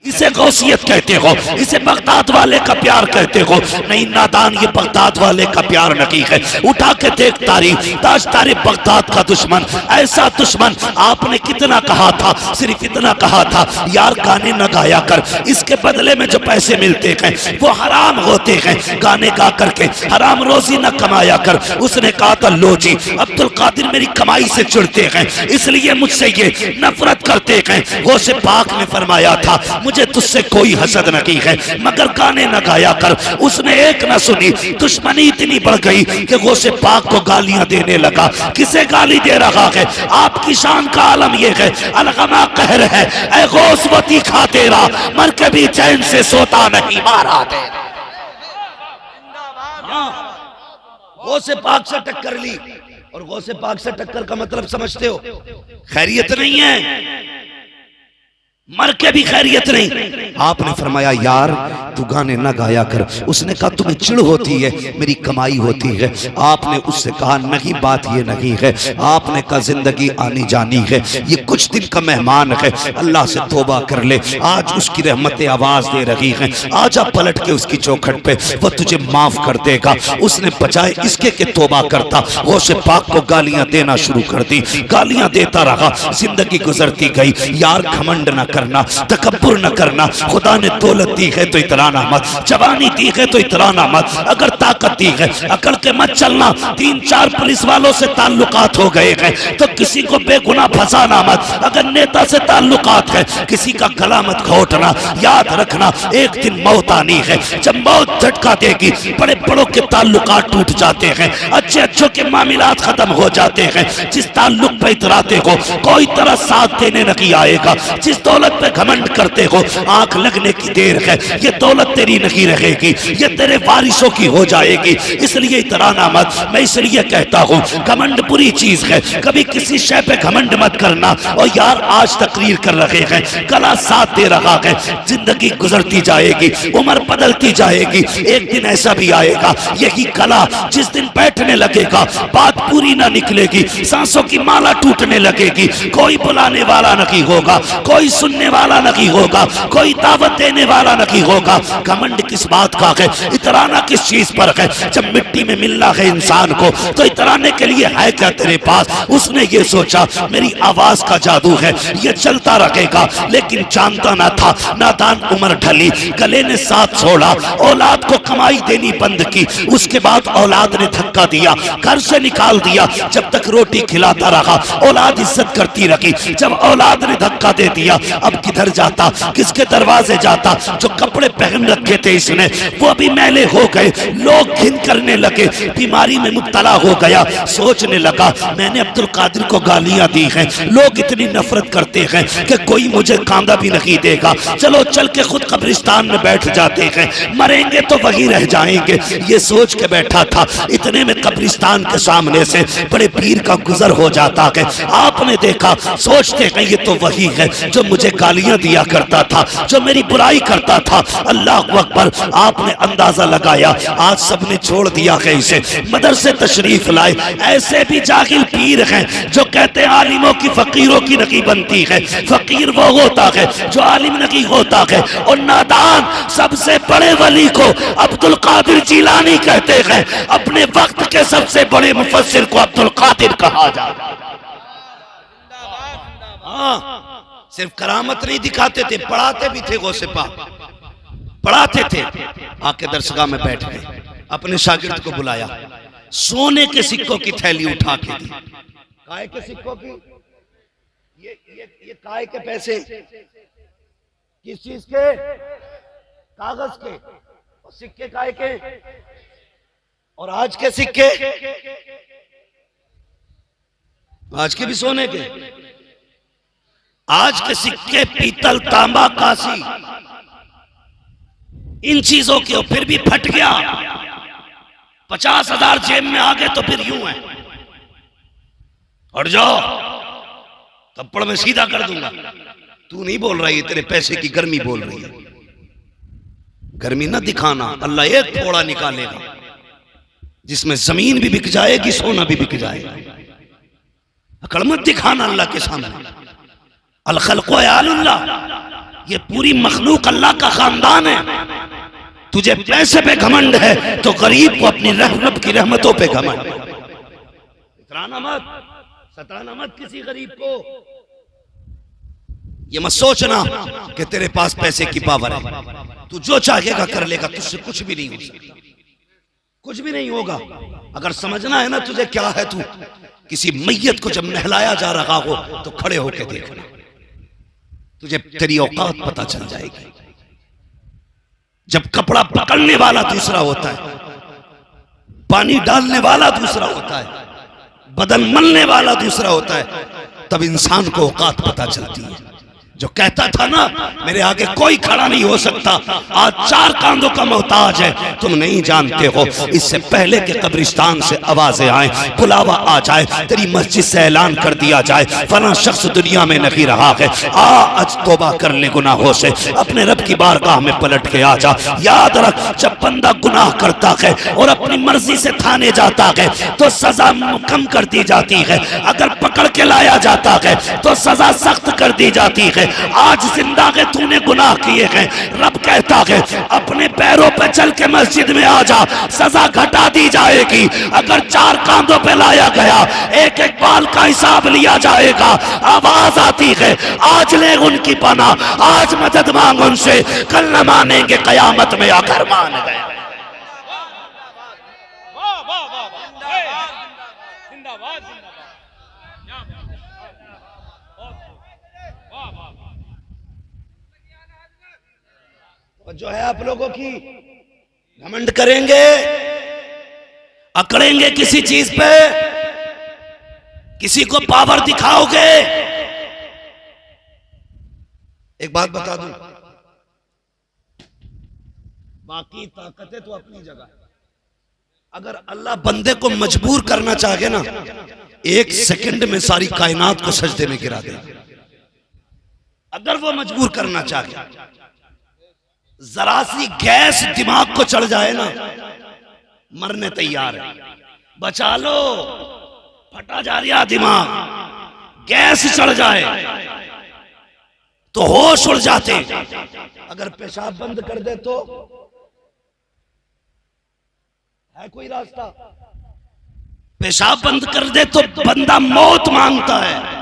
इसे गौसियत कहते हो, इसे बगदाद वाले का प्यार कहते हो। नहीं नादान, ये बगदाद वाले का प्यार नहीं है। उठा के देख तारीख, ताज तारीख बगदाद का दुश्मन, ऐसा दुश्मन। आपने कितना कहा था, सिर्फ इतना कहा था यार गाने न गाया कर, इसके बदले में जो पैसे मिलते हैं वो हराम होते हैं, गाने गा करके हराम रोजी न कमाया कर। उसने कहा था लो जी, अब्दुल कादिर मेरी कमाई से चिढ़ते हैं, इसलिए मुझसे ये नफरत करते हैं। गौसे पाक ने फरमाया था मुझे तुझसे कोई हसद नहीं है, मगर गाने न गाया कर। उसने एक न सुनी, दुश्मनी इतनी बढ़ गई कि गौसे पाक को गालियां देने लगा। किसे गाली दे रहा है? आपकी शान का आलम यह है, अलगमा कहर है, ऐ गौसवती खा तेरा, मर के भी चैन से सोता नहीं, मारा दे। गौसे पाक से टक्कर ली, और गौसे पाक से टक्कर का मतलब समझते हो? खैरियत नहीं है, मर के भी खैरियत नहीं। आपने फरमाया यार तू गाने ना गाया कर। उसने कहा तुम्हें चिढ़ होती है, मेरी कमाई होती है। आपने उससे कहा नहीं, बात ये नहीं है। आपने कहा जिंदगी आनी जानी है, ये कुछ दिन का मेहमान है, अल्लाह से तौबा कर ले, आज उसकी रहमतें आवाज दे रही हैं, आजा पलट के उसकी चौखट पे, वो तुझे माफ कर देगा। उसने बजाय इसके के तौबा करता, गौसे पाक को गालियां देना शुरू कर दी। गालियां देता रहा, जिंदगी गुजरती गई। यार घमंड ना करना, तकब्बुर न करना। खुदा ने दौलत दी है तो इतराना मत, जवानी दी है तो इतराना मत, अगर ताकत दी है अकल के मत चलना। 3-4 पुलिस वालों से ताल्लुकात हो गए हैं तो किसी को बेगुनाह फंसाना मत। अगर नेता से ताल्लुकात है किसी का गला मत घोटना। याद रखना एक दिन मौत आनी है, जब मौत झटका देगी बड़े बड़ों के ताल्लुकात टूट जाते हैं, अच्छे अच्छों के मामलात खत्म हो जाते हैं। जिस ताल्लुक पे इतराते हो कोई तरह साथ देने नहीं आएगा। जिस दौलत पे घमंड करते हो आंख लगने की देर है, ये दौलत तेरी नहीं रहेगी, ये तेरे वारिसों की हो जाएगी। इसलिए इतराना मत। मैं इसलिए कहता हूँ घमंड बुरी चीज है, कभी किसी शय पे घमंड मत करना। और यार आज तकरीर कर रहे हैं, कला साथ दे रहा है, जिंदगी गुजरती जाएगी, उम्र बदलती जाएगी, एक दिन ऐसा भी आएगा यही कला जिस दिन बैठने लगेगा बात पूरी ना निकलेगी, सांसों की माला टूटने लगेगी, कोई बुलाने वाला नहीं होगा, कोई सुनने वाला नहीं होगा, कोई दावत देने वाला नहीं होगा। घमंड किस बात का है, इतराना किस चीज पर है? जब मिट्टी में मिलना है इंसान को तो इतराने के लिए है क्या तेरे पास? उसने ये सोचा मेरी आवाज का जादू है, ये चलता रहेगा, लेकिन जानता ना था नादान उम्र ढली, गले ने साथ छोड़ा, औलाद को कमाई देनी बंद की। उसके बाद औलाद ने धक्का दिया, घर से निकाल दिया। जब तक रोटी खिलाता रहा औलाद इज्जत करती रही, जब औलाद ने धक्का दे दिया अब किधर जाता, किसके दरवाजे जाता? जो कपड़े पहन रखे थे इसने वो भी मैले हो गए, लोग घिन करने लगे, बीमारी में मुब्तला हो गया। सोचने लगा मैंने अब्दुल कादिर को गालियां दी हैं, लोग इतनी नफरत करते हैं कि कोई मुझे कांदा भी नहीं देगा, चलो चल के खुद कब्रिस्तान में बैठ जाते हैं, मरेंगे तो वही रह जाएंगे। ये सोच के बैठा था, इतने में कब्रिस्तान के सामने से बड़े पीर का गुजर हो जाता है। आपने देखा, सोचते हैं ये तो वही है जो मुझे गालियां दिया करता था, जो मेरी बुराई करता था। अल्लाह अकबर। आपने अंदाजा लगाया आज सबने छोड़ दिया है इसे, मदरसे तशरीफ लाए। ऐसे भी जाहिल पीर हैं जो कहते हैं आलिमों की फकीरों की नहीं बनती है, फकीर वो होता है जो आलिम नहीं होता है। और नादान सबसे बड़े वली को अब्दुल कादिर जिलानी कहते हैं, अपने वक्त के सबसे बड़े मुफस्सिर को अब्दुल कादिर कहा जाता है। सिर्फ करामत नहीं दिखाते थे, पढ़ाते भी थे। गौसे पाक पढ़ाते थे। आके दरसगाह में बैठ गए, अपने शागिर्द को बुलाया, सोने के सिक्कों की थैली उठा के दी। काय के सिक्कों की? ये काय के पैसे किस चीज के? कागज के। और सिक्के काय के? और आज के सिक्के? आज के भी सोने के। आज के सिक्के पीतल, तांबा, कांसी, इन चीजों के। फिर भी फट गया, 50,000 जेब में आ गए तो फिर यूं है, हट जाओ थप्पड़ में सीधा कर दूंगा। तू नहीं बोल रही है, तेरे पैसे की गर्मी बोल रही है। गर्मी ना दिखाना, अल्लाह एक थोड़ा निकालेगा जिसमें जमीन भी बिक जाएगी, सोना भी बिक जाएगा। अकड़ मत दिखाना अल्लाह के सामने। अल खल्क़ु यालुल्लाह, ये पूरी मखलूक अल्लाह का खानदान है। तुझे पैसे पे घमंड है तो गरीब को अपनी रब की रहमतों पे घमंड। इतराना मत, सताना मत किसी गरीब को। ये मत सोचना कि तेरे पास पैसे की पावर है, तू जो चाहेगा कर लेगा, तुझसे कुछ भी नहीं हो सकता, कुछ भी नहीं होगा। अगर समझना है ना तुझे क्या है, तू किसी मैयत को जब नहलाया जा रहा हो तो खड़े होकर देखना, तुझे तेरी औकात पता चल जाएगी। जब कपड़ा पकड़ने वाला दूसरा होता है, पानी डालने वाला दूसरा होता है, बदन मलने वाला दूसरा होता है, तब इंसान को औकात पता चलती है। जो कहता था ना मेरे आगे कोई खड़ा नहीं हो सकता, आज 4 कांधों का मोहताज है। तुम नहीं जानते हो, इससे पहले के कब्रिस्तान से आवाजें आए, बुलावा आ जाए, तेरी मस्जिद से ऐलान कर दिया जाए फला शख्स दुनिया में नहीं रहा है, आ आज तौबा कर ले गुनाहों से, अपने रब की बारगाह में पलट के आ जा। याद रख, जब बंदा गुनाह करता है और अपनी मर्जी से थाने जाता है तो सजा कम कर दी जाती है, अगर पकड़ के लाया जाता है तो सजा सख्त कर दी जाती है। आज जिंदा है तूने गुनाह किए हैं, रब कहता है अपने पैरों पे चल के मस्जिद में आ जा, सजा घटा दी जाएगी। अगर 4 कांधों पे लाया गया, एक एक बाल का हिसाब लिया जाएगा। आवाज आती है आज ले उनकी पनाह, आज मदद मांग उनसे, कल न मानेंगे कयामत में आकर मान गए। और जो है आप लोगों की घमंड करेंगे, अकड़ेंगे किसी चीज पे, किसी को पावर दिखाओगे। एक बात बता दूं, बाकी ताकतें तो अपनी जगह, अगर अल्लाह बंदे को मजबूर करना चाहे ना, 1 सेकंड में सारी कायनात को सजदे में गिरा दे। अगर वो मजबूर करना चाहे, जरा सी गैस दिमाग को चढ़ जाए ना, मरने तैयार है। बचा लो, फटा जा रहा दिमाग, गैस चढ़ जाए तो होश उड़ जाते। अगर पेशाब बंद कर दे तो है कोई रास्ता? पेशाब बंद कर दे तो बंदा मौत मांगता है।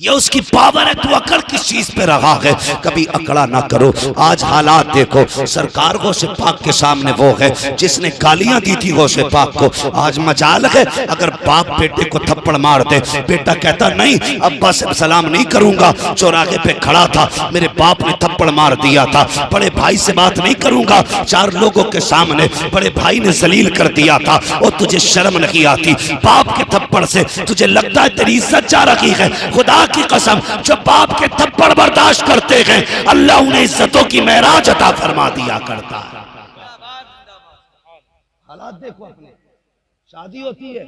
ये उसकी पावर है। तू अकड़ किस चीज पे रहा है? कभी अकड़ा ना करो। आज हालात देखो, सरकार गौसे पाक के सामने वो है जिसने गालियां दी थी गौसे पाक को। आज मजाल है अगर बाप बेटे को थप्पड़ मार दे, बेटा कहता नहीं अब्बा से सलाम नहीं करूंगा, चौराहे पे खड़ा था मेरे बाप ने थप्पड़ मार दिया था, बड़े भाई से बात नहीं करूंगा, 4 लोगों के सामने बड़े भाई ने जलील कर दिया था, और तुझे शर्म नहीं आती? बाप के थप्पड़ से तुझे लगता है तेरी इज्जत जा रही है? खुदा की कसम, जो बाप के थप्पड़ बर्दाश्त करते हैं अल्लाह उन्हें इज्जतों की महराज अता फरमा दिया करता है। हालात देखो अपने, शादी होती है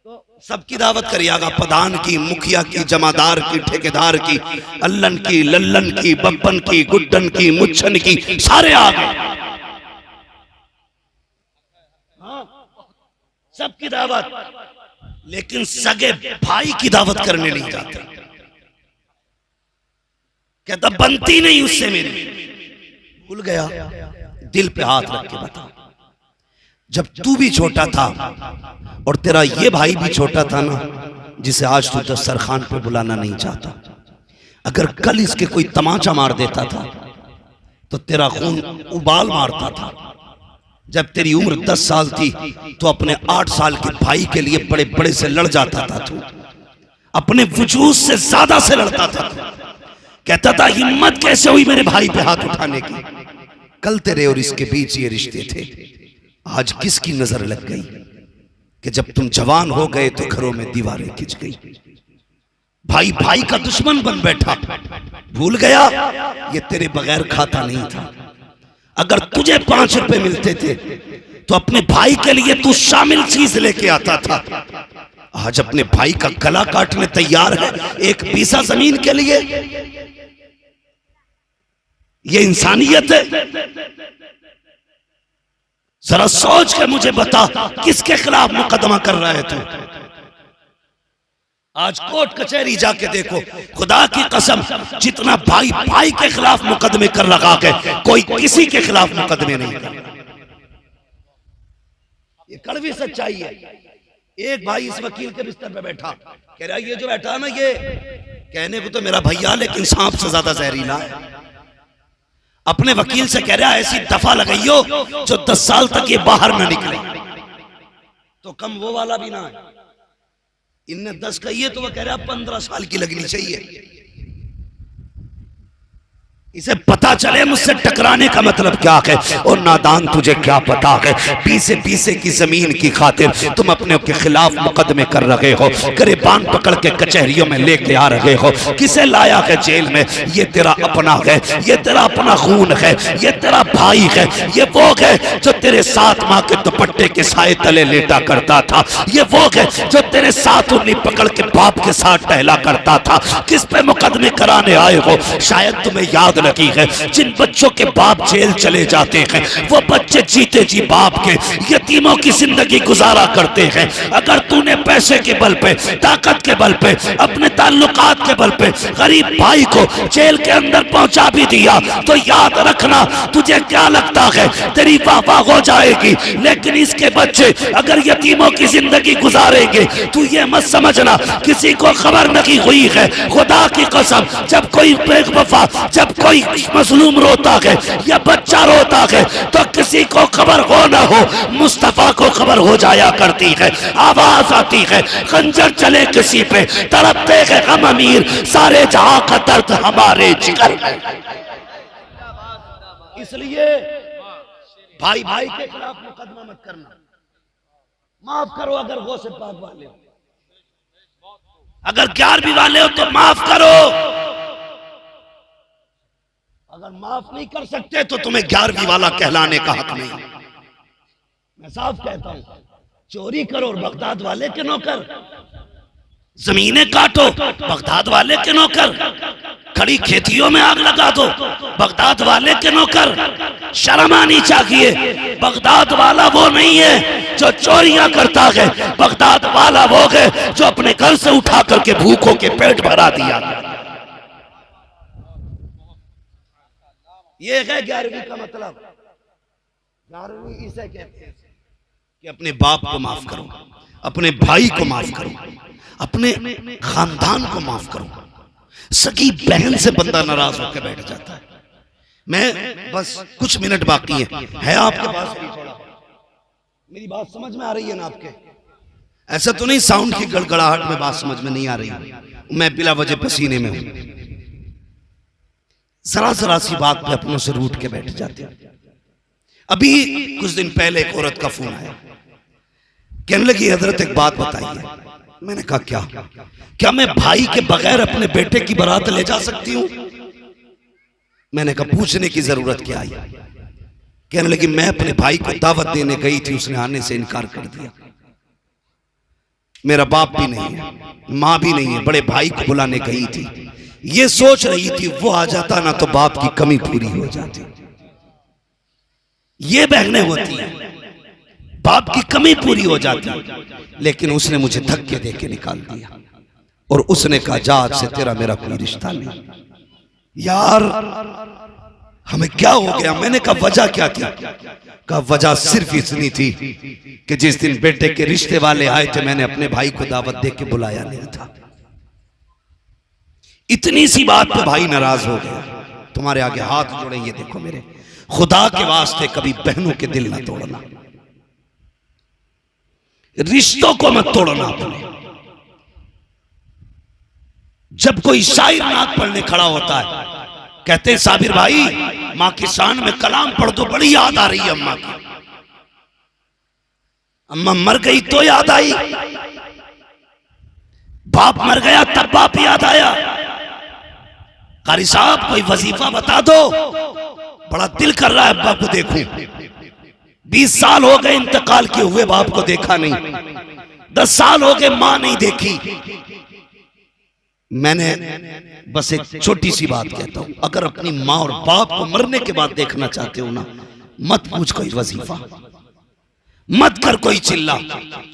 तो सबकी दावत करिएगा, प्रधान की, मुखिया की, जमादार की, ठेकेदार की, अल्लन की, लल्लन की, बब्बन की, गुड्डन की, मुच्छन की, सारे आ गए। हाँ, सबकी दावत, लेकिन सगे भाई की दावत करने नहीं जाते। कहता बनती नहीं उससे मेरी। भूल गया? दिल पे हाथ रख के बता, जब तू भी छोटा था और तेरा ये भाई भी छोटा था ना, जिसे आज तू दस्तरखान पे बुलाना नहीं चाहता, अगर कल इसके कोई तमाचा मार देता था तो तेरा खून उबाल मारता था। जब तेरी उम्र 10 साल थी तो अपने 8 साल के भाई के लिए बड़े बड़े से लड़ जाता था, तू अपने वजूद से ज्यादा से लड़ता था। कहता था हिम्मत कैसे हुई मेरे भाई पे हाथ उठाने की? कल तेरे और इसके बीच ये रिश्ते थे, आज किसकी नजर लग गई कि जब तुम जवान हो गए तो घरों में दीवारें खिंच गई, भाई भाई का दुश्मन बन बैठा। भूल गया? ये तेरे बगैर खाता नहीं था। अगर तुझे 5 रुपए मिलते थे तो अपने भाई के लिए तू शामिल चीज लेके आता था। आज अपने भाई का गला काटने तैयार है 1 बीसा जमीन के लिए। ये इंसानियत है? जरा सोच के मुझे बता, किसके खिलाफ मुकदमा कर रहा है तू? आज कोर्ट कचहरी जाके देखो, खुदा की कसम जितना भाई भाई के खिलाफ मुकदमे कर लगा के कोई किसी के खिलाफ मुकदमे नहीं कर। ये कड़वी सच्चाई है। एक भाई इस वकील के बिस्तर पे बैठा, कह रहा ये जो बैठा ना, ये कहने को तो मेरा भैया लेकिन सांप से ज्यादा जहरीला है। अपने वकील से कह रहा ऐसी दफा लगाइयो जो 10 साल तक ये बाहर ना निकले। तो कम वो वाला भी ना है, इनने 10 कही है तो वो कह रहा 15 साल की लगनी चाहिए। इसे पता चले मुझसे टकराने का मतलब क्या है। और नादान तुझे क्या पता है, पीसे पीसे की जमीन की खातिर तुम अपने के खिलाफ मुकदमे कर रहे हो, गिरबान पकड़ के कचहरियों में लेके आ रहे हो। किसे लाया है जेल में? ये तेरा अपना है, ये तेरा अपना खून है, ये तेरा भाई है, ये वो है जो तेरे साथ माँ के दुपट्टे के साए तले लेटा करता था, ये वो है जो तेरे साथ उंगली पकड़ के बाप के साथ टहला करता था। किस पे मुकदमे कराने आए हो? शायद तुम्हें याद लगी है, जिन बच्चों के बाप जेल चले जाते हैं वो बच्चे जीते जी बाप के यतीमों की जिंदगी गुजारा करते हैं। अगर तूने पैसे के बल पे, ताकत के बल पे, अपने ताल्लुकात के बल पे गरीब भाई को जेल के अंदर पहुंचा भी दिया तो याद रखना, तुझे क्या लगता है तेरी वाह हो जाएगी, लेकिन इसके बच्चे अगर यतीमों की जिंदगी गुजारेंगे तू ये मत समझना किसी को खबर नहीं हुई है। खुदा की कसम, जब कोई बेवफा, जब कोई मजलूम रोता है या बच्चा रोता है तो किसी को खबर हो ना हो, मुस्तफा को खबर हो जाया करती है। आवाज आती है, खंजर चले किसी पे, तड़पते हैं हम अमीर, सारे जहां का दर्द हमारे जिगर है। इसलिए भाई भाई के खिलाफ मुकदमा मत करना, माफ करो। अगर गौ से पाक वाले हो, अगर 11वीं वाले हो तो माफ करो। अगर माफ नहीं कर सकते तो तुम्हें 11वीं वाला कहलाने का हक नहीं। मैं साफ कहता हूं, चोरी करो और बगदाद वाले के नौकर, जमीनें काटो बगदाद वाले के नौकर, खड़ी खेतियों में आग लगा दो बगदाद वाले के नौकर। शर्म आनी चाहिए। बगदाद वाला वो नहीं है जो चोरियां करता है, बगदाद वाला वो है जो अपने घर से उठा करके भूखों के पेट भरा दिया। ये है 11वीं का मतलब। 11वीं इसे कहते हैं कि अपने बाप को माफ करो, अपने भाई को माफ करो, अपने खानदान को माफ करो। सगी बहन से बंदा नाराज होकर बैठ जाता है। मैं बस कुछ मिनट बाकी है आपके पास, मेरी बात समझ में आ रही है ना आपके? ऐसा तो नहीं साउंड की गड़गड़ाहट में बात समझ में नहीं आ रही, मैं बिला वजह पसीने में हूं। जरा जरा सी बात पे अपनों से रूठ के बैठ जाते हैं। अभी कुछ दिन पहले एक औरत का फोन आया, कहने लगी हजरत एक बात बताइए। मैंने कहा क्या मैं भाई के बगैर अपने बेटे की बारात ले जा सकती हूं? मैंने कहा पूछने की जरूरत क्या आई? कहने लगी मैं अपने भाई को दावत देने गई थी, उसने आने से इनकार कर दिया। मेरा बाप भी नहीं है, मां भी नहीं है, बड़े भाई को बुलाने गई थी, ये सोच रही थी वो आ जाता ना तो बाप की कमी पूरी हो जाती। ये बहनें होती हैं, बाप की कमी पूरी हो जाती, लेकिन उसने मुझे धक्के दे के निकाल दिया और उसने कहा जा आज से तेरा मेरा कोई रिश्ता नहीं। यार हमें क्या हो गया? मैंने कहा वजह क्या थी? कहा वजह सिर्फ इतनी थी कि जिस दिन बेटे के रिश्ते वाले आए थे मैंने अपने भाई को दावत दे के बुलाया नहीं था। इतनी सी बात पे भाई नाराज हो गया। तुम्हारे आगे हाथ जोड़े, ये देखो मेरे खुदा के वास्ते कभी बहनों के दिल ना तोड़ना, रिश्तों को मत तोड़ना अपने। जब कोई शायर नात पढ़ने खड़ा होता है, कहते साबिर भाई मां की शान में कलाम पढ़ दो, बड़ी याद आ रही है अम्मा की। अम्मा मर गई तो याद आई, बाप मर गया तब बाप याद आया। कारी साहब कोई वजीफा बता दो, बड़ा दिल कर रहा है अब्बा को देखूं। 20 साल हो गए इंतकाल किए हुए बाप को देखा नहीं, 10 साल हो गए मां नहीं देखी। मैंने बस एक छोटी सी बात कहता हूं, अगर अपनी मां और बाप को मरने के बाद देखना चाहते हो ना, मत पूछ कोई वजीफा, मत कर कोई चिल्ला,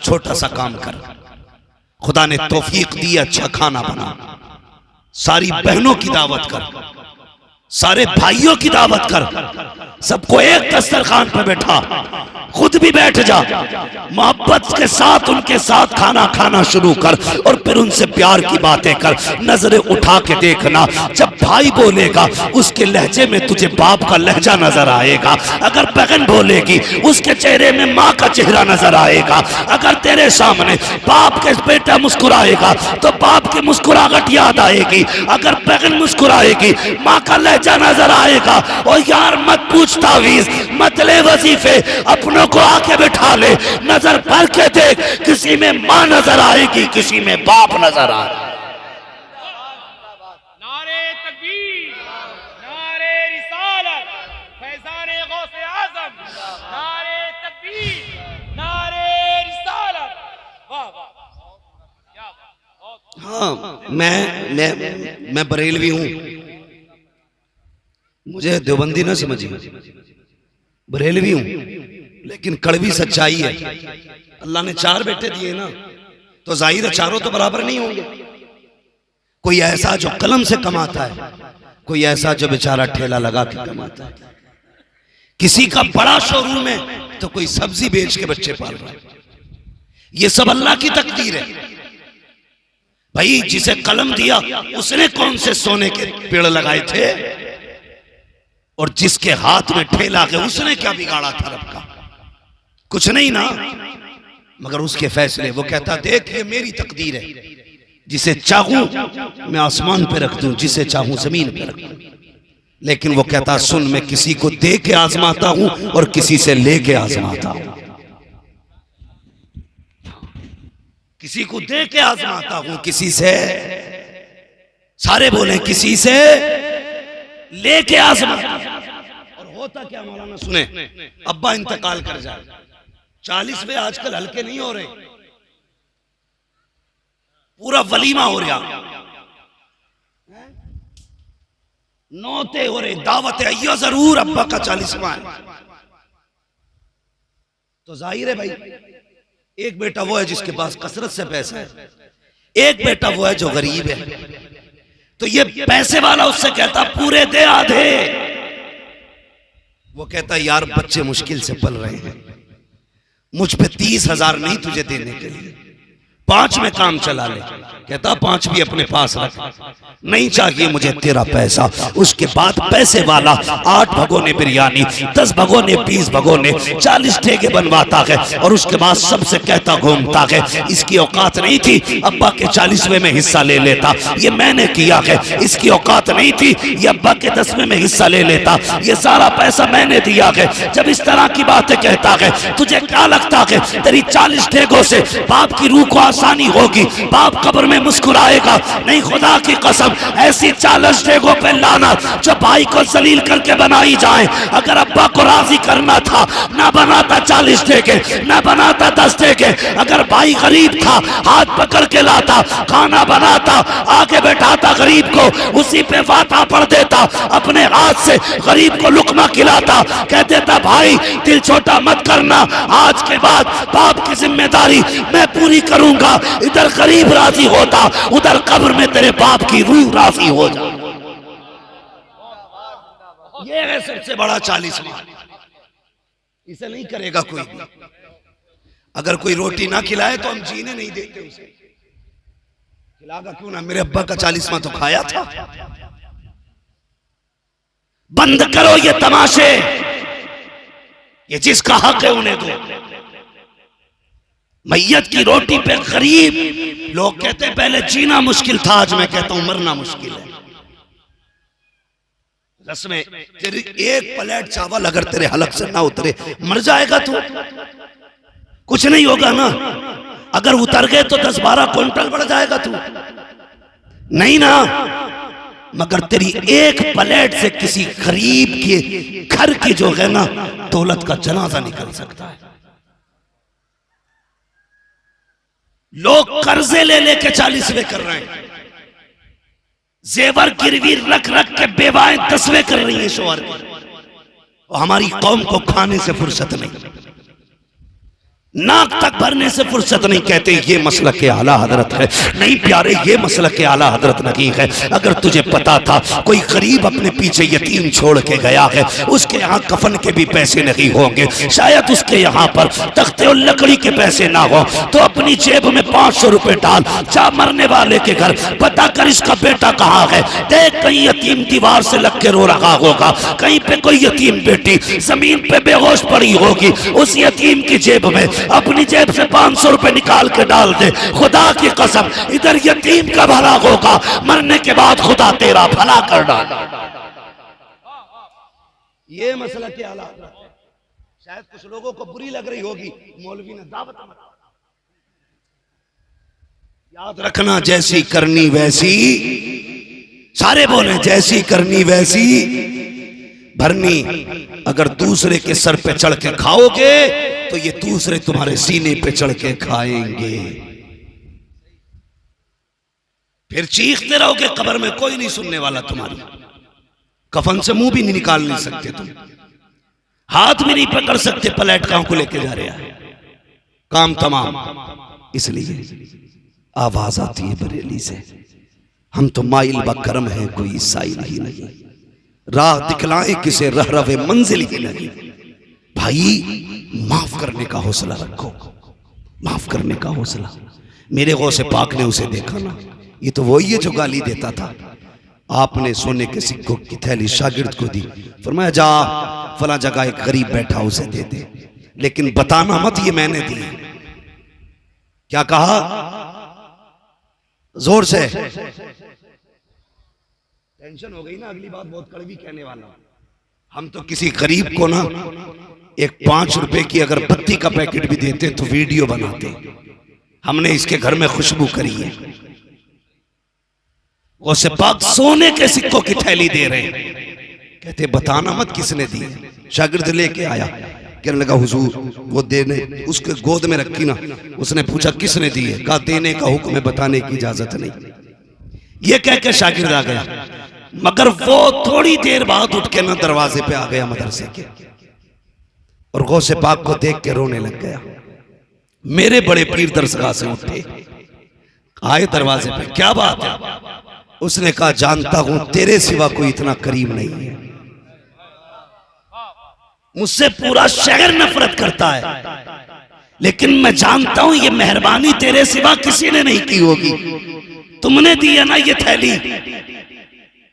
छोटा सा काम कर। खुदा ने तौफीक दी, अच्छा खाना बना, सारी बहनों की दावत कर, सारे भाइयों की दावत कर, सबको एक दस्तरखान पर बैठा, खुद भी बैठ जा, मोहब्बत के साथ उनके साथ खाना खाना शुरू कर और फिर उनसे प्यार की बातें कर। नजरें उठा के देखना, जब भाई बोलेगा उसके लहजे में तुझे बाप का लहजा नजर आएगा। अगर बहन बोलेगी उसके चेहरे में माँ का चेहरा नजर आएगा। अगर तेरे सामने बाप के बेटा मुस्कुराएगा तो बाप की मुस्कुराहट याद आएगी। अगर बहन मुस्कुराएगी माँ का लहजा नजर आएगा। और यार मत पूछ तावीज, मत ले वजीफे, अपनों को आके बिठा ले, नजर भर के देख, किसी में माँ नजर आएगी, किसी में बाप नजर आएगा। नारे तकबीर, नारे रिसालत, फैज़ाने गौसे आज़म, नारे तकबीर, नारे रिसालत। वाह वाह, क्या बात। हाँ, मैं बरेलवी हूं, मुझे देवबंदी ना समझिए, बरेलवी हूं, लेकिन कड़वी सच्चाई है। अल्लाह ने 4 बेटे दिए ना, तो जाहिर है चारों तो बराबर नहीं होंगे। कोई ऐसा जो कलम से कमाता है, कोई ऐसा जो बेचारा ठेला लगा के कमाता है, किसी का बड़ा शोरूम है तो कोई सब्जी बेच के बच्चे पाल रहा है। ये सब अल्लाह की तकदीर है भाई। जिसे कलम दिया उसने कौन से सोने के पेड़ लगाए थे, और जिसके हाथ में ठेला के उसने क्या बिगाड़ा था रब का? कुछ नहीं ना, मगर उसके फैसले। वो कहता देख ये मेरी तकदीर है, जिसे चाहूं मैं आसमान पे रख दूं, जिसे चाहूं जमीन पे रख दूं। लेकिन वो कहता सुन, मैं किसी को दे के आजमाता हूं और किसी से लेके आजमाता हूं, किसी को दे के आजमाता हूं, किसी से, सारे बोले किसी से लेके आजमाता। और होता क्या मौलाना सुने, अब्बा इंतकाल कर जाए, 40वें आजकल हल्के नहीं हो रहे, पूरा वलीमा हो रहा, नौते हो रहे, दावत है, ये जरूर अब्बा का 40वां है। तो जाहिर है भाई, एक बेटा वो है जिसके पास कसरत से पैसा है, एक बेटा वो है जो गरीब है। तो ये पैसे वाला उससे कहता पूरे दे आधे। वो कहता यार बच्चे मुश्किल से पल रहे हैं, मुझ पे 30,000 नहीं तुझे देने के लिए, 5 में काम चला ले। कहता 5 भी अपने पास रख, नहीं चाहिए मुझे तेरा पैसा। उसके बाद पैसे वाला 8 भगोने बिरयानी, 10 भगोने, 20 भगोने, 40 ठेके बनवाता है। और उसके बाद सबसे कहता घूमता है इसकी औकात नहीं थी अब्बा के 40वें में हिस्सा ले लेता, ये मैंने किया है। इसकी औकात नहीं थी ये अब्बा के 10वें में हिस्सा ले लेता, ये सारा पैसा मैंने दिया है। जब इस तरह की बातें कहता है, तुझे क्या लगता है तेरी 40 ठेकों से बाप की रूह को आसानी होगी? बाप कब्र में मुस्कुराएगा? नहीं, खुदा की कसम ऐसी 40 ठेकों पे लाना जो भाई को जलील करके बनाई जाए। अगर अब्बा को राजी करना था ना बनाता 40 ठेके, ना बनाता 10 ठेके। अगर भाई गरीब था हाथ पकड़ के लाता, खाना बनाता, आके बैठाता गरीब को, उसी पे वाता पढ़ देता, अपने हाथ से गरीब को लुकमा खिलाता, कह देता भाई दिल छोटा मत करना, आज के बाद बाप की जिम्मेदारी मैं पूरी करूंगा। इधर गरीब राजी होता, उधर कब्र में तेरे बाप की रूह राजी हो जा। ये है सबसे बड़ा 40वां, इसे नहीं करेगा कोई भी। अगर कोई रोटी ना खिलाए तो हम जीने नहीं देते उसे, खिलागा क्यों ना? मेरे अब्बा का 40वां तो खाया था। बंद करो ये तमाशे, ये जिसका हक है उन्हें दो। मैयत की रोटी पे गरीब लोग कहते हैं पहले जीना मुश्किल था, आज मैं कहता हूं मरना मुश्किल है। रस्में, तेरी एक प्लेट चावल अगर तेरे हलक से ना उतरे मर जाएगा तू, कुछ नहीं होगा ना। अगर उतर गए तो 10-12 क्विंटल बढ़ जाएगा तू, नहीं ना। मगर तेरी एक प्लेट से किसी गरीब के घर की जो है ना दौलत का जनाजा निकल सकता है। लोग कर्जे ले लेके 40वें कर रहे हैं, जेवर गिरवी रख रख के बेवाएं 10वें कर रही है शोहर की, और हमारी कौम को खाने से फुर्सत नहीं। नाक तक भरने से फुर्सत नहीं। कहते ये मसलक के आला हजरत है। नहीं प्यारे, ये मसलक के आला हजरत नहीं है। अगर तुझे पता था कोई गरीब अपने पीछे यतीम छोड़ के गया है, उसके यहाँ कफन के भी पैसे नहीं होंगे, शायद उसके यहाँ पर तख्ते और लकड़ी के पैसे ना हो, तो अपनी जेब में 500 रुपए डाल, जा मरने वाले के घर पता कर इसका बेटा कहाँ है। देख कहीं यतीम दीवार से लग के रो रहा होगा, कहीं पे कोई यतीम बेटी जमीन पे बेहोश पड़ी होगी, उस यतीम की जेब में अपनी जेब से 500 रुपए निकाल के डाल दे। खुदा की कसम इधर यतीम का भला होगा, मरने के बाद खुदा तेरा भला कर डाल। ये मसला क्या आला हज़रत है। शायद कुछ लोगों को बुरी लग रही होगी, मौलवी ने दावत याद रखना, जैसी करनी वैसी, सारे बोले जैसी करनी वैसी भरनी। अगर दूसरे के सर पे चढ़ के खाओगे तो ये दूसरे तुम्हारे सीने पे चढ़ के खाएंगे, फिर चीखते रहोगे कब्र में, कोई नहीं सुनने वाला तुम्हारी। कफन से मुंह भी नहीं निकाल नहीं सकते तुम, हाथ भी नहीं पकड़ सकते, पलट गांव को लेके जा रहे हैं, काम तमाम। इसलिए आवाज आती है बरेली से, हम तो माइल बकरम है, कोई साइल ही नहीं, राह दिखलाए किसे रह रवे मंजिल ही नहीं। भाई माफ करने का हौसला रखो, माफ करने का हौसला। मेरे गौसे पाक ने उसे देखा ना, ये तो वही है जो गाली देता था। आपने सोने के सिक्कों की थैली शागिर्द को दी, फरमाया जा फला जगह एक गरीब बैठा उसे दे दे, लेकिन बताना मत ये मैंने दी। क्या कहा जोर से, टेंशन हो गई ना, अगली बात बहुत कड़वी कहने वाला। हम तो किसी गरीब को ना एक 5 रुपए की अगर बत्ती का पैकेट भी देते तो वीडियो बनाते। हमने इसके घर में खुशबू करी है, उसे पाक सोने के सिक्कों की थैली दे रहे हैं। कहते बताना मत किसने दी। शागिर्द लेके आया, कहने लगा हुजूर वो देने, उसके गोद में रखी ना, उसने पूछा किसने दी है, कहा देने का हुक्म है, बताने की इजाजत नहीं। ये कह के शागिर्द आ गया, मगर वो थोड़ी देर बाद उठ के ना दरवाजे पे आ गया मदरसे के, और गौसे पाक को देख के रोने लग गया। मेरे बड़े पीर दरसगाह से उठे, आए दरवाजे पे, क्या बात है? उसने कहा जानता हूं तेरे सिवा कोई इतना करीम नहीं है, मुझसे पूरा शहर नफरत करता है, लेकिन मैं जानता हूं ये मेहरबानी तेरे सिवा किसी ने नहीं की होगी, तुमने दी है ना ये थैली।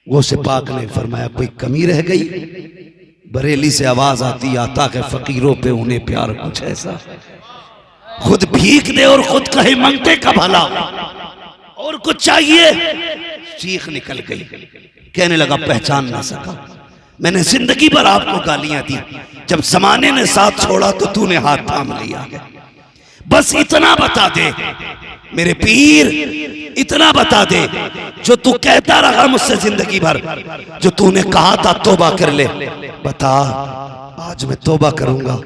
गौसे पाक ने फरमाया कोई कमी रह गई? बरेली से आवाज आती, आता है फकीरों पे उन्हें प्यार कुछ ऐसा, खुद भीख दे और खुद कहे मंगते का भला, और कुछ चाहिए? चीख निकल गई, कहने लगा पहचान ना सका, मैंने जिंदगी भर आपको गालियां दी, जब जमाने ने साथ छोड़ा तो तूने हाथ थाम लिया। बस इतना बता दे मेरे पीर, इतना बता दे जो तू कहता रहा मुझसे जिंदगी भर, जो तूने कहा था तौबा कर ले, बता आज मैं तौबा करूंगा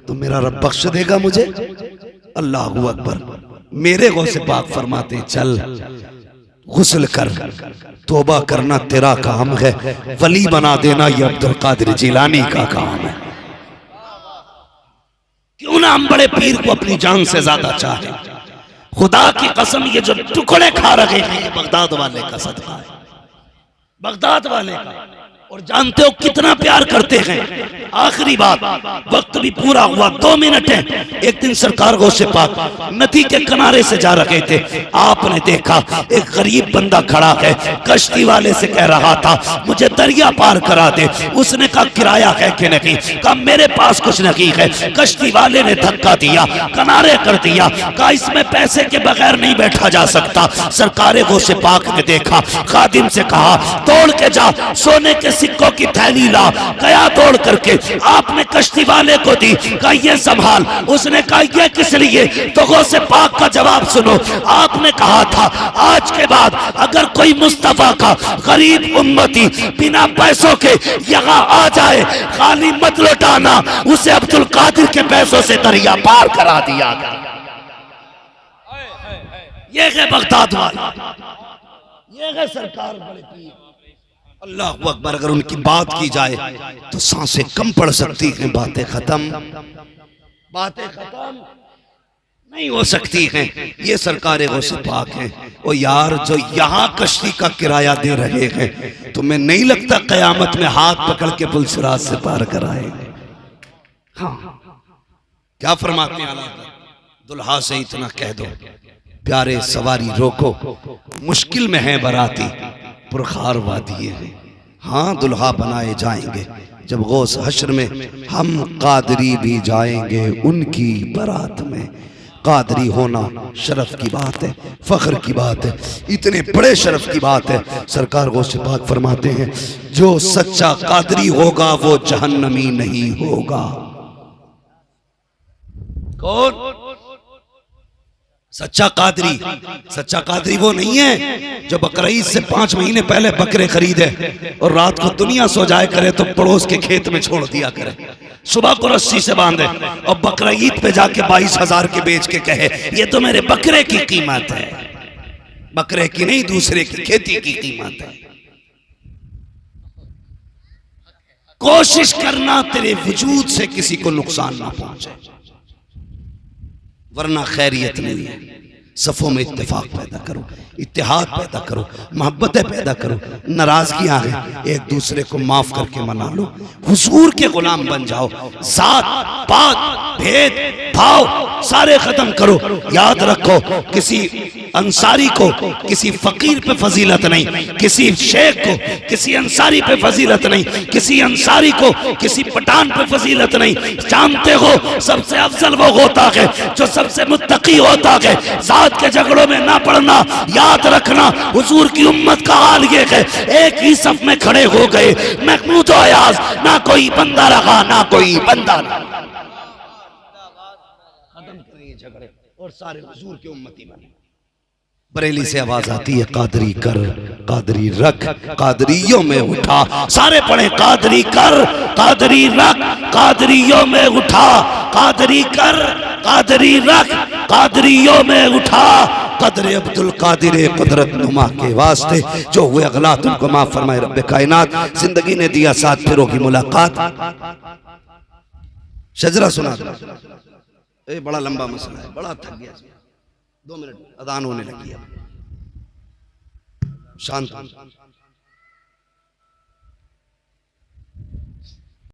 तो मेरा रब बख्श देगा मुझे? अल्लाहू अकबर। मेरे गौसे पाक फरमाते चल गुस्ल कर, तौबा करना तेरा काम है, वली बना देना ये अब्दुल कादिर जिलानी का काम है। क्यों ना हम बड़े पीर को अपनी जान से ज्यादा चाहे। खुदा की कसम ये जो टुकड़े खा रहे हैं ये बगदाद वाले का सदका है, बगदाद वाले का, और जानते हो कितना प्यार करते हैं। आखिरी बात, वक्त भी पूरा हुआ, 2 मिनट है। एक दिन सरकार गौसे पाक नदी के किनारे से जा रहे थे, आपने देखा एक गरीब बंदा खड़ा है, कश्ती वाले से कह रहा था मुझे दरिया पार करा दे। उसने कहा किराया है कि नहीं? कहा मेरे पास कुछ नहीं है। कश्ती वाले ने धक्का दिया, किनारे कर दिया, कहा इसमें पैसे के बगैर नहीं बैठा जा सकता। सरकार गौसे पाक ने देखा, खादिम से कहा तोड़ के जा, सोने के सिक्कों की थैली ला। गया दौड़ करके, आपने कश्ती वाले को दी, कहा ये संभाल। उसने कहा ये किस लिए? तो गौसे पाक का जवाब सुनो, आपने कहा था आज के बाद अगर कोई मुस्तफा का गरीब उम्मती बिना पैसों के यहाँ आ जाए, खाली मत लौटाना, उसे अब्दुल कादिर के पैसों से दरिया पार करा दिया। ये है बगदाद वाला, ये है सरकार बड़े पीर। अल्लाह अकबर। अगर उनकी बात की जाए तो सांसें कम पड़ सकती हैं, बातें खत्म, बातें खत्म। नहीं हो सकती हैं। ये सरकार गौसे पाक हैं। ओ यार, जो यहाँ कश्ती का किराया दे रहे हैं, तुम्हें नहीं लगता कयामत में हाथ पकड़ के पुलसिरात से पार कराएंगे? हाँ, क्या फरमाते हैं आला हज़रत? दुल्हा से इतना कह दो, प्यारे सवारी रोको, मुश्किल में है बराती, पुरखार वादिये हैं। हाँ, दुल्हा बनाए जाएंगे जब गौस हश्र में हम कादरी भी जाएंगे उनकी बारात में। कादरी होना शरफ की बात है, फख्र की बात है, इतने बड़े शरफ की बात है। सरकार गौसे पाक फरमाते हैं, जो सच्चा कादरी होगा वो जहन्नमी नहीं होगा। कौन सच्चा कादरी? सच्चा कादरी वो नहीं है जो बकरीद से 5 महीने पहले बकरे खरीदे और रात को दुनिया सो जाए करे तो पड़ोस के खेत में छोड़ दिया करे, सुबह को रस्सी से बांधे और बकरीद पे जाके 22,000 के बेच के कहे ये तो मेरे बकरे की कीमत है। बकरे की नहीं, दूसरे की खेती की कीमत है। कोशिश करना तेरे वजूद से किसी को नुकसान ना पहुंचे, वरना खैरियत नहीं है। सफ़ों में इत्तेफाक पैदा करो, इत्तेहाद पैदा करो, मोहब्बतें पैदा करो। नाराजगी आ गई, एक दूसरे को माफ करके मना लो, हुजूर के गुलाम बन जाओ। जात पात भेद भाव सारे खत्म करो। याद रखो, किसी अंसारी को किसी फकीर पे फजीलत नहीं, किसी शेख को किसी अंसारी पे फजीलत नहीं, किसी अंसारी को किसी पठान पे फजीलत नहीं। जानते हो सबसे अफजल वो होता है जो सबसे मुत्तकी होता है। जात के झगड़ों में ना पड़ना। याद रखना, हुजूर की उम्मत का हाल ये है, एक ही सफ में खड़े हो गए, महमूद और अयाज, ना कोई बंदा रहा ना कोई बंदा रहा। खत्म करें झगड़े और सारे हुजूर की उम्मती बने। बरेली से आवाज आती है, कादरी कर कादरी रख, कादरियों में उठा। सारे पढ़े, कादरी कर कादरी रख, कादरियों में उठा। कादरी कर कादरी रख, कादरियों में उठा। कदर अब्दुल कादिर कुदरत नुमा के वास्ते जो हुए अगलात उनको माफ फरमाए रब्बे कायनात। जिंदगी ने दिया साथ, फिर होगी मुलाकात। शजरा सुना, ये बड़ा लंबा मसला है, बड़ा थक गया। 2 मिनट, अदान होने लगी है। शांत।